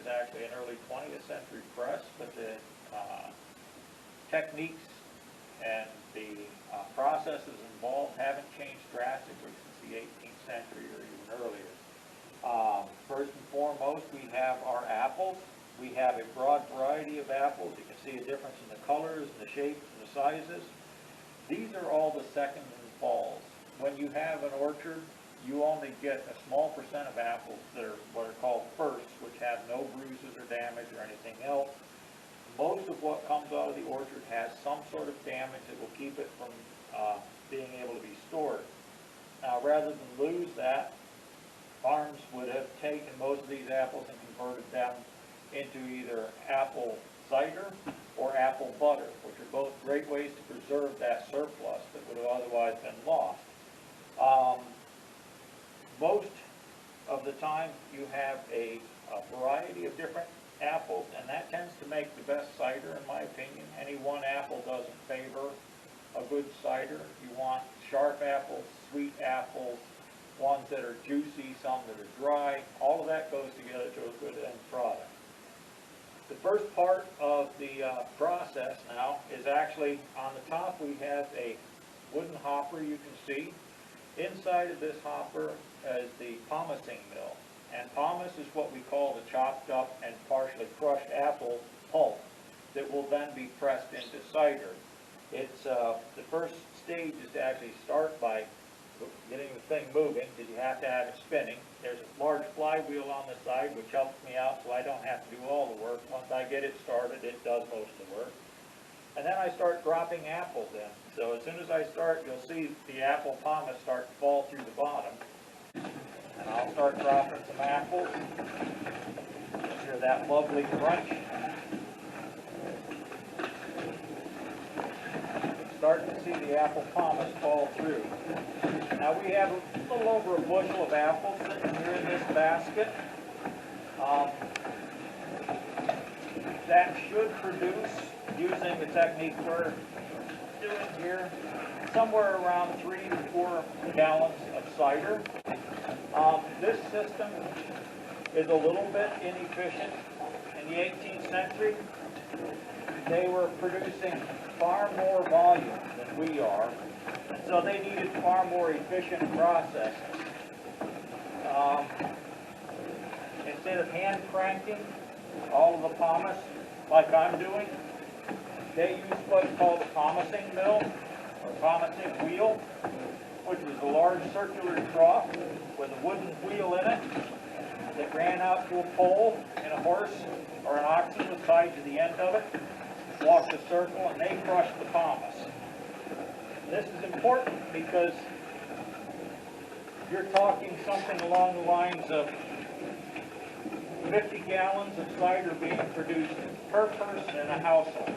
is actually an early 20th century press, but the techniques and the processes involved haven't changed drastically since the 18th century or even earlier. First and foremost, we have our apples. We have a broad variety of apples. You can see a difference in the colors, and the shapes, and the sizes. These are all the second and falls. When you have an orchard, you only get a small percent of apples that are what are called firsts, which have no bruises or damage or anything else. Most of what comes out of the orchard has some sort of damage that will keep it from being able to be stored. Now, rather than lose that, farms would have taken most of these apples and converted them into either apple cider or apple butter, which are both great ways to preserve that surplus that would have otherwise been lost. Most of the time you have a variety of different apples, and that tends to make the best cider, in my opinion. Any one apple doesn't favor a good cider. You want sharp apples, sweet apples, ones that are juicy, some that are dry. All of that goes together to a good end product. The first part of the process now is actually on the top we have a wooden hopper you can see. Inside of this hopper is the pomacing mill. And pomace is what we call the chopped up and partially crushed apple pulp that will then be pressed into cider. It's the first stage is to actually start by getting the thing moving, because you have to have it spinning. There's a large flywheel on the side which helps me out so I don't have to do all the work. Once I get it started, it does most of the work. And then I start dropping apples in. So as soon as I start, you'll see the apple pomace start to fall through the bottom. And I'll start dropping some apples. Hear that lovely crunch. Starting to see the apple pomace fall through. Now we have a little over a bushel of apples sitting here in this basket. That should produce, using the technique we're doing here, somewhere around 3 to 4 gallons of cider. This system is a little bit inefficient. In the 18th century, they were producing far more volume than we are, and so they needed far more efficient processes. Instead of hand cranking all of the pomace like I'm doing, they use what's called a pomacing mill, or pomacing wheel, which is a large circular trough with a wooden wheel in it that ran out to a pole, and a horse or an oxen was tied to the end of it, walked a circle, and they crushed the pomace. This is important because you're talking something along the lines of 50 gallons of cider being produced per person in a household.